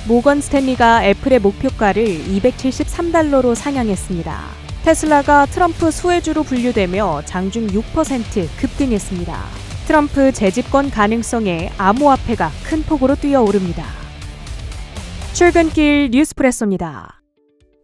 모건 스탠리가 애플의 목표가를 $273로 상향했습니다. 테슬라가 트럼프 수혜주로 분류되며 장중 6% 급등했습니다. 트럼프 재집권 가능성에 암호화폐가 큰 폭으로 뛰어오릅니다. 출근길 뉴스프레소입니다.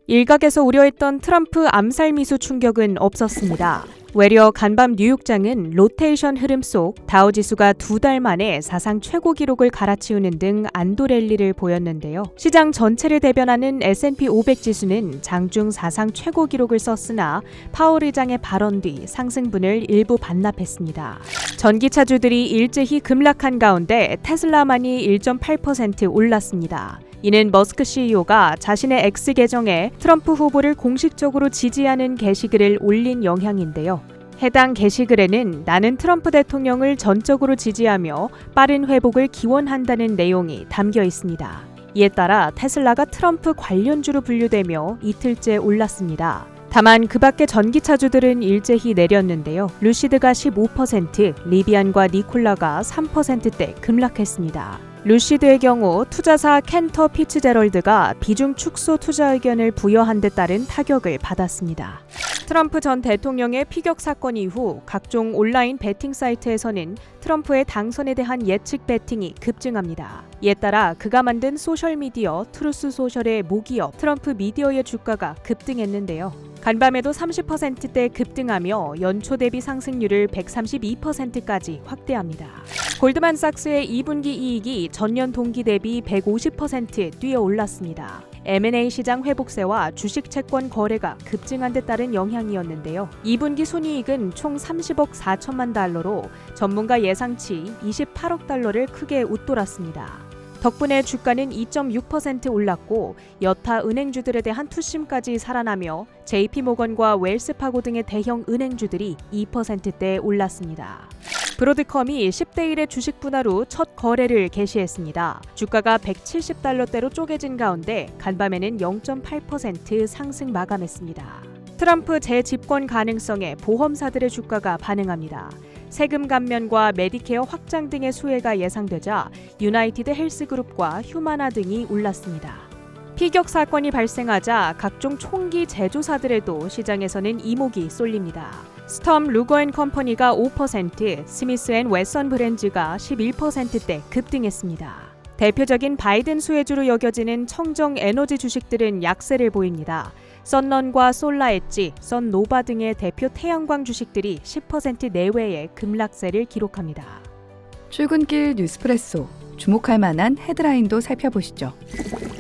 일각에서 우려했던 트럼프 암살 미수 충격은 없었습니다. 외려 간밤 뉴욕장은 로테이션 흐름 속 다우지수가 2달 만에 사상 최고 기록을 갈아치우는 등 안도 랠리를 보였는데요. 시장 전체를 대변하는 S&P 500 지수는 장중 사상 최고 기록을 썼으나 파월 의장의 발언 뒤 상승분을 일부 반납했습니다. 전기차주들이 일제히 급락한 가운데 테슬라만이 1.8% 올랐습니다. 이는 머스크 CEO가 자신의 X 계정에 트럼프 후보를 공식적으로 지지하는 게시글을 올린 영향인데요. 해당 게시글에는 나는 트럼프 대통령을 전적으로 지지하며 빠른 회복을 기원한다는 내용이 담겨 있습니다. 이에 따라 테슬라가 트럼프 관련주로 분류되며 이틀째 올랐습니다. 다만 그 밖의 전기차주들은 일제히 내렸는데요. 루시드가 15%, 리비안과 니콜라가 3%대 급락했습니다. 루시드의 경우 투자사 캔터 피츠제럴드가 비중 축소 투자 의견을 부여한 데 따른 타격을 받았습니다. 트럼프 전 대통령의 피격 사건 이후 각종 온라인 베팅 사이트에서는 트럼프의 당선에 대한 예측 베팅이 급증합니다. 이에 따라 그가 만든 소셜미디어 트루스 소셜의 모기업 트럼프 미디어의 주가가 급등했는데요. 간밤에도 30%대 급등하며 연초 대비 상승률을 132%까지 확대합니다. 골드만삭스의 2분기 이익이 전년 동기 대비 150% 뛰어올랐습니다. M&A 시장 회복세와 주식 채권 거래가 급증한 데 따른 영향이었는데요. 2분기 순이익은 총 30억 4천만 달러로 전문가 예상치 28억 달러를 크게 웃돌았습니다. 덕분에 주가는 2.6% 올랐고 여타 은행주들에 대한 투심까지 살아나며 JP모건과 웰스파고 등의 대형 은행주들이 2%대 올랐습니다. 브로드컴이 10대 1의 주식 분할 후 첫 거래를 개시했습니다. 주가가 170달러대로 쪼개진 가운데 간밤에는 0.8% 상승 마감했습니다. 트럼프 재집권 가능성에 보험사들의 주가가 반응합니다. 세금 감면과 메디케어 확장 등의 수혜가 예상되자 유나이티드 헬스그룹과 휴마나 등이 올랐습니다. 피격 사건이 발생하자 각종 총기 제조사들에도 시장에서는 이목이 쏠립니다. 스톰 루거앤컴퍼니가 5%, 스미스앤웨선 브랜즈가 11%대 급등했습니다. 대표적인 바이든 수혜주로 여겨지는 청정 에너지 주식들은 약세를 보입니다. 썬런과 솔라엣지, 썬노바 등의 대표 태양광 주식들이 10% 내외의 급락세를 기록합니다. 출근길 뉴스프레소, 주목할 만한 헤드라인도 살펴보시죠.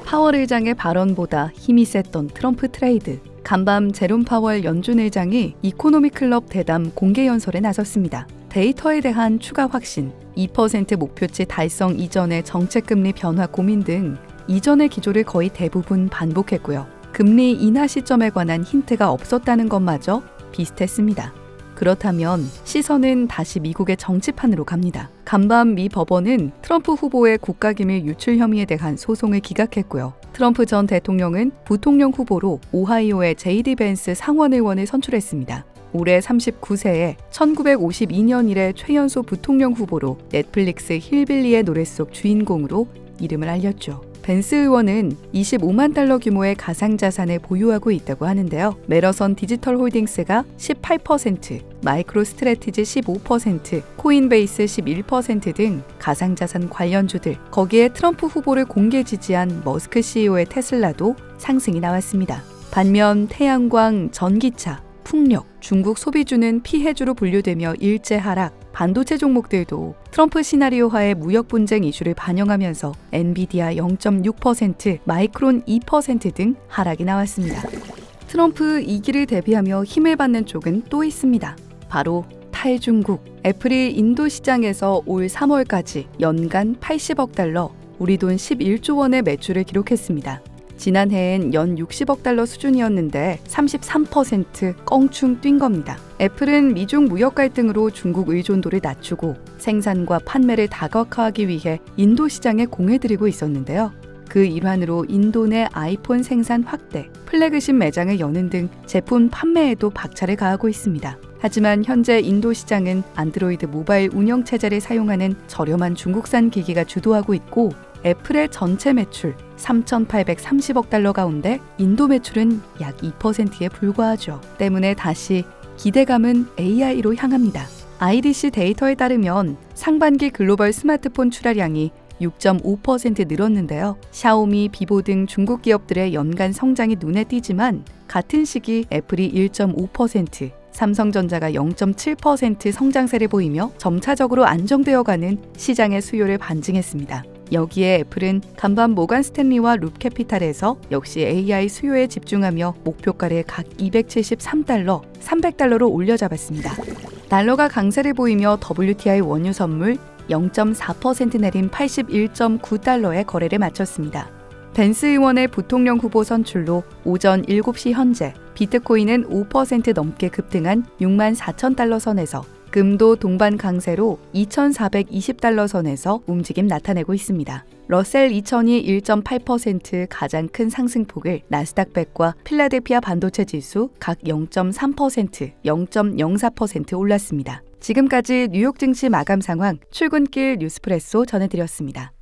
파월 의장의 발언보다 힘이 셌던 트럼프 트레이드. 간밤 제롬 파월 연준 의장이 이코노미 클럽 대담 공개 연설에 나섰습니다. 데이터에 대한 추가 확신, 2% 목표치 달성 이전의 정책금리 변화 고민 등 이전의 기조를 거의 대부분 반복했고요. 금리 인하 시점에 관한 힌트가 없었다는 것마저 비슷했습니다. 그렇다면 시선은 다시 미국의 정치판으로 갑니다. 간밤 미 법원은 트럼프 후보의 국가기밀 유출 혐의에 대한 소송을 기각했고요. 트럼프 전 대통령은 부통령 후보로 오하이오의 제이디 벤스 상원 의원을 선출했습니다. 올해 39세에 1952년 이래 최연소 부통령 후보로 넷플릭스 힐빌리의 노래 속 주인공으로 이름을 알렸죠. 벤스 의원은 25만 달러 규모의 가상자산을 보유하고 있다고 하는데요. 메러선 디지털 홀딩스가 18%, 마이크로 스트래티지 15%, 코인베이스 11% 등 가상자산 관련주들, 거기에 트럼프 후보를 공개 지지한 머스크 CEO의 테슬라도 상승이 나왔습니다. 반면 태양광, 전기차, 풍력, 중국 소비주는 피해주로 분류되며 일제 하락, 반도체 종목들도 트럼프 시나리오하의 무역 분쟁 이슈를 반영하면서 엔비디아 0.6%, 마이크론 2% 등 하락이 나왔습니다. 트럼프 2기를 대비하며 힘을 받는 쪽은 또 있습니다. 바로 탈중국. 애플이 인도 시장에서 올 3월까지 연간 80억 달러, 우리 돈 11조 원의 매출을 기록했습니다. 지난해엔 연 60억 달러 수준이었는데 33% 껑충 뛴 겁니다. 애플은 미중 무역 갈등으로 중국 의존도를 낮추고 생산과 판매를 다각화하기 위해 인도 시장에 공을 들이고 있었는데요. 그 일환으로 인도 내 아이폰 생산 확대, 플래그십 매장을 여는 등 제품 판매에도 박차를 가하고 있습니다. 하지만 현재 인도 시장은 안드로이드 모바일 운영체제를 사용하는 저렴한 중국산 기기가 주도하고 있고 애플의 전체 매출 3,830억 달러 가운데 인도 매출은 약 2%에 불과하죠. 때문에 다시 기대감은 AI로 향합니다. IDC 데이터에 따르면 상반기 글로벌 스마트폰 출하량이 6.5% 늘었는데요. 샤오미, 비보 등 중국 기업들의 연간 성장이 눈에 띄지만 같은 시기 애플이 1.5%, 삼성전자가 0.7% 성장세를 보이며 점차적으로 안정되어가는 시장의 수요를 반증했습니다. 여기에 애플은 간밤 모간 스탠리와 룹캐피탈에서 역시 AI 수요에 집중하며 목표가를 각 273달러, 300달러로 올려잡았습니다. 달러가 강세를 보이며 WTI 원유 선물 0.4% 내린 81.9달러에 거래를 마쳤습니다. 벤스 의원의 부통령 후보 선출로 오전 7시 현재 비트코인은 5% 넘게 급등한 64,000달러 선에서 금도 동반 강세로 2,420달러 선에서 움직임 나타내고 있습니다. 러셀 2000이 1.8% 가장 큰 상승폭을 나스닥 100과 필라델피아 반도체 지수 각 0.3%, 0.04% 올랐습니다. 지금까지 뉴욕 증시 마감 상황 출근길 뉴스프레소 전해드렸습니다.